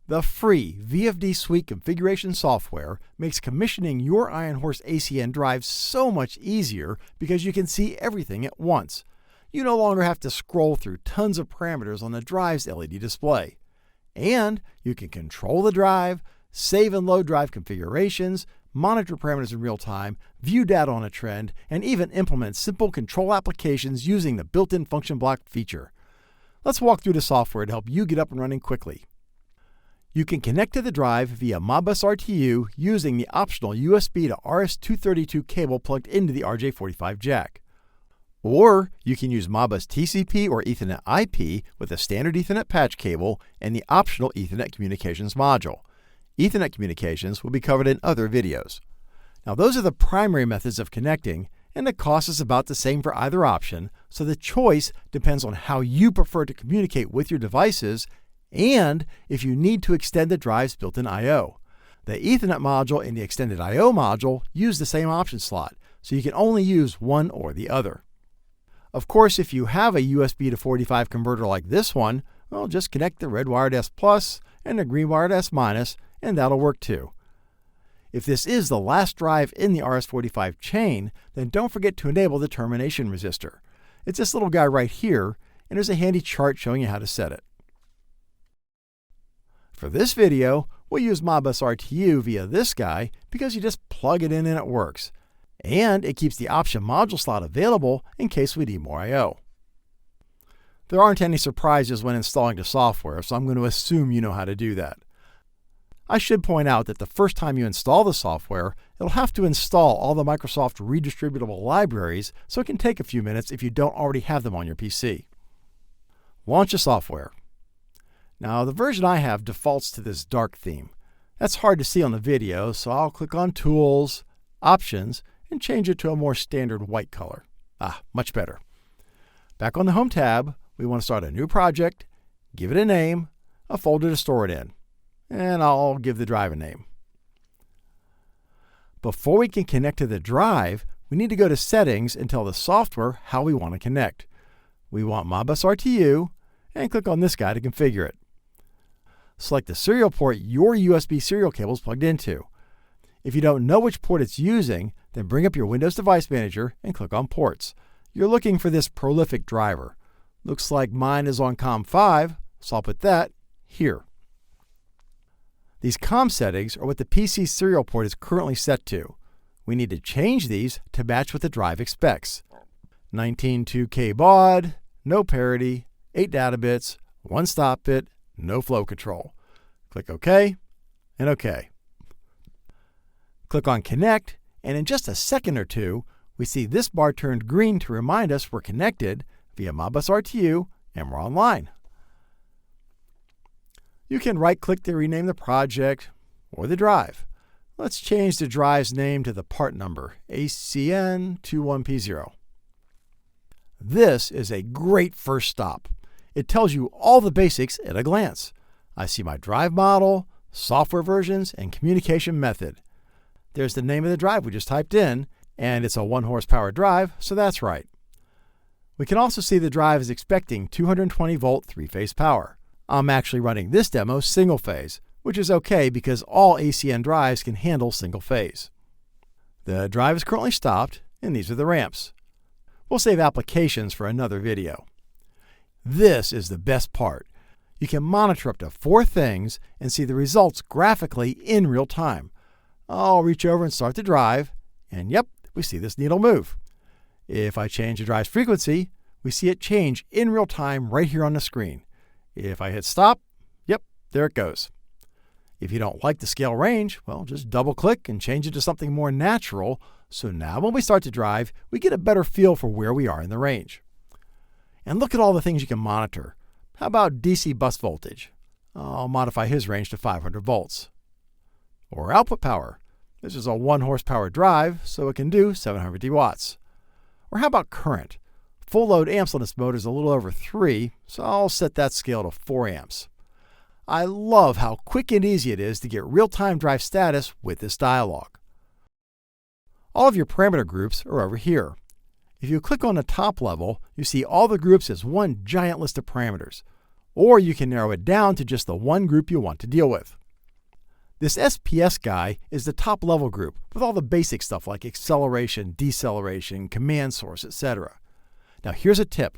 The free VFD Suite Configuration Software makes commissioning your IronHorse ACN drive so much easier because you can see everything at once. You no longer have to scroll through tons of parameters on the drive's LED display. And you can control the drive, save and load drive configurations, monitor parameters in real time, view data on a trend, and even implement simple control applications using the built-in function block feature. Let's walk through the software to help you get up and running quickly. You can connect to the drive via Modbus RTU using the optional USB to RS-232 cable plugged into the RJ45 jack. Or you can use Modbus TCP or Ethernet IP with a standard Ethernet patch cable and the optional Ethernet communications module. Ethernet communications will be covered in other videos. Now those are the primary methods of connecting, and the cost is about the same for either option, so the choice depends on how you prefer to communicate with your devices and if you need to extend the drive's built-in I/O. The Ethernet module and the extended I/O module use the same option slot, so you can only use one or the other. Of course, if you have a USB to 45 converter like this one, well, just connect the red wired S plus and the green wired S minus, and that'll work too. If this is the last drive in the RS-45 chain, then don't forget to enable the termination resistor. It's this little guy right here, and there's a handy chart showing you how to set it. For this video, we'll use Modbus RTU via this guy because you just plug it in and it works. And it keeps the option module slot available in case we need more I/O. There aren't any surprises when installing the software, so I'm going to assume you know how to do that. I should point out that the first time you install the software, it'll have to install all the Microsoft redistributable libraries, so it can take a few minutes if you don't already have them on your PC. Launch the software. Now, the version I have defaults to this dark theme. That's hard to see on the video, so I'll click on Tools, Options, and change it to a more standard white color. Much better. Back on the Home tab, we want to start a new project, give it a name, a folder to store it in, and I'll give the drive a name. Before we can connect to the drive, we need to go to Settings and tell the software how we want to connect. We want Modbus RTU, and click on this guy to configure it. Select the serial port your USB serial cable is plugged into. If you don't know which port it's using, then bring up your Windows Device Manager and click on Ports. You're looking for this prolific driver. Looks like mine is on COM5, so I'll put that here. These COM settings are what the PC serial port is currently set to. We need to change these to match what the drive expects. 19.2K baud, no parity, 8 data bits, 1 stop bit, no flow control. Click OK and OK. Click on Connect, and in just a second or two, we see this bar turned green to remind us we're connected via Modbus RTU and we're online. You can right-click to rename the project or the drive. Let's change the drive's name to the part number, ACN-21P0. This is a great first stop. It tells you all the basics at a glance. I see my drive model, software versions, and communication method. There's the name of the drive we just typed in, and it's a 1 horsepower drive, so that's right. We can also see the drive is expecting 220 volt 3-phase power. I'm actually running this demo single phase, which is okay because all ACN drives can handle single phase. The drive is currently stopped, and these are the ramps. We'll save applications for another video. This is the best part. You can monitor up to 4 things and see the results graphically in real time. I'll reach over and start the drive, and yep, we see this needle move. If I change the drive's frequency, we see it change in real time right here on the screen. If I hit stop, yep, there it goes. If you don't like the scale range, well, just double click and change it to something more natural, so now when we start to drive, we get a better feel for where we are in the range. And look at all the things you can monitor. How about DC bus voltage? I'll modify his range to 500 volts. Or output power. This is a 1 horsepower drive, so it can do 750 watts. Or how about current? Full load amps on this motor is a little over 3, so I'll set that scale to 4 amps. I love how quick and easy it is to get real-time drive status with this dialog. All of your parameter groups are over here. If you click on the top level, you see all the groups as one giant list of parameters. or you can narrow it down to just the one group you want to deal with. This SPS guy is the top level group with all the basic stuff like acceleration, deceleration, command source, etc. Now here's a tip.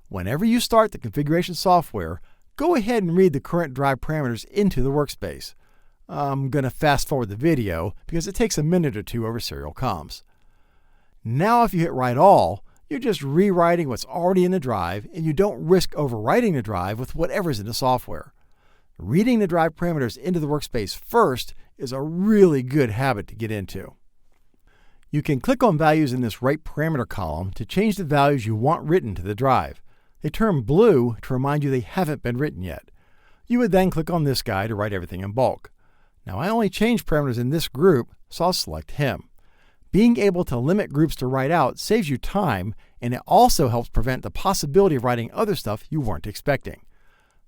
Whenever you start the configuration software, go ahead and read the current drive parameters into the workspace. I'm going to fast forward the video because it takes a minute or two over serial comms. Now if you hit Write All, you're just rewriting what's already in the drive and you don't risk overwriting the drive with whatever's in the software. Reading the drive parameters into the workspace first is a really good habit to get into. You can click on values in this right parameter column to change the values you want written to the drive. They turn blue to remind you they haven't been written yet. You would then click on this guy to write everything in bulk. Now I only changed parameters in this group, so I'll select him. Being able to limit groups to write out saves you time, and it also helps prevent the possibility of writing other stuff you weren't expecting.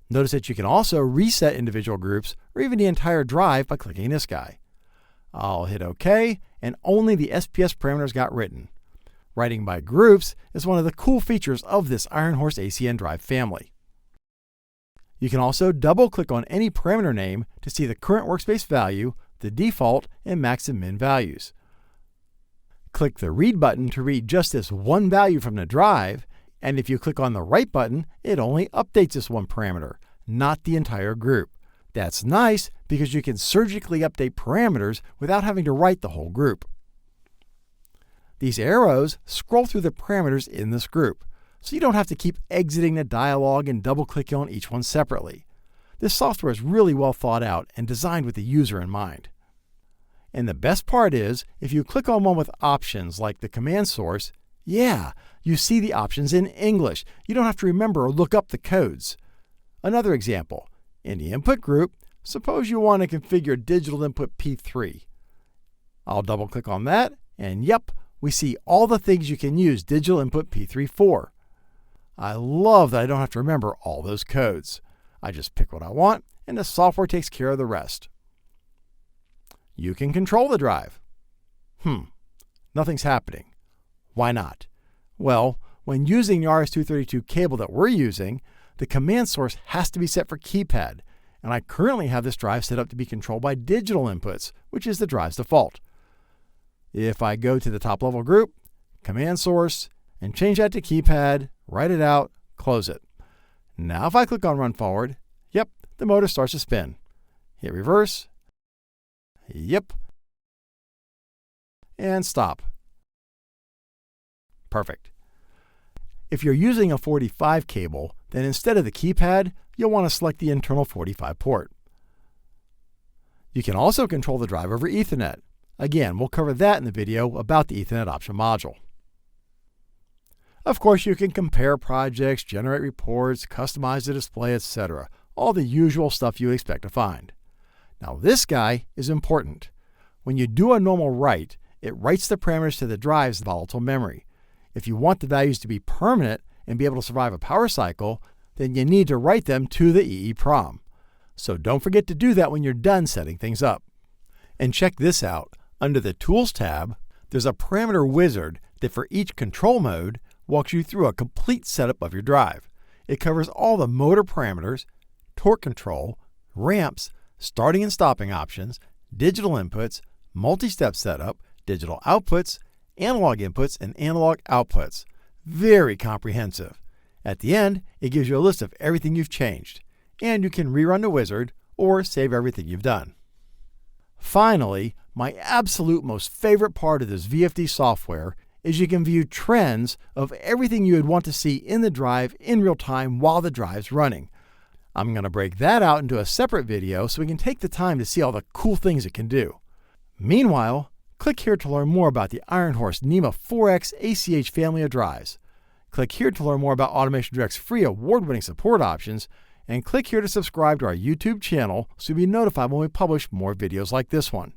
Notice that you can also reset individual groups or even the entire drive by clicking this guy. I'll hit OK, and only the SPS parameters got written. Writing by groups is one of the cool features of this IronHorse ACN drive family. You can also double-click on any parameter name to see the current workspace value, the default, and max and min values. Click the Read button to read just this one value from the drive, and if you click on the Write button, it only updates this one parameter, not the entire group. That's nice because you can surgically update parameters without having to write the whole group. These arrows scroll through the parameters in this group, so you don't have to keep exiting the dialog and double-clicking on each one separately. This software is really well thought out and designed with the user in mind. And the best part is, if you click on one with options like the command source, you see the options in English. You don't have to remember or look up the codes. Another example, in the input group, suppose you want to configure digital input P3. I'll double-click on that, and yep, we see all the things you can use digital input P3 for. I love that I don't have to remember all those codes. I just pick what I want, and the software takes care of the rest. You can control the drive. Nothing's happening. Why not? Well, when using the RS-232 cable that we're using, the command source has to be set for keypad, and I currently have this drive set up to be controlled by digital inputs, which is the drive's default. If I go to the top level group, command source, and change that to keypad, write it out, close it. Now if I click on Run Forward, yep, the motor starts to spin. Hit reverse, yep, and stop. Perfect. If you're using a 45 cable, then instead of the keypad, you'll want to select the internal 45 port. You can also control the drive over Ethernet. Again, we'll cover that in the video about the Ethernet option module. Of course, you can compare projects, generate reports, customize the display, etc. All the usual stuff you expect to find. Now this guy is important. When you do a normal write, it writes the parameters to the drive's volatile memory. If you want the values to be permanent and be able to survive a power cycle, then you need to write them to the EEPROM. So don't forget to do that when you're done setting things up. And check this out. Under the Tools tab, there's a parameter wizard that for each control mode walks you through a complete setup of your drive. It covers all the motor parameters, torque control, ramps, starting and stopping options, digital inputs, multi-step setup, digital outputs, analog inputs, and analog outputs. Very comprehensive. At the end, it gives you a list of everything you've changed, and you can rerun the wizard or save everything you've done. Finally, my absolute most favorite part of this VFD software is you can view trends of everything you would want to see in the drive in real time while the drive's running. I'm going to break that out into a separate video so we can take the time to see all the cool things it can do. Meanwhile, click here to learn more about the IronHorse NEMA 4X ACH family of drives. Click here to learn more about AutomationDirect's free award-winning support options, and click here to subscribe to our YouTube channel so you'll be notified when we publish more videos like this one.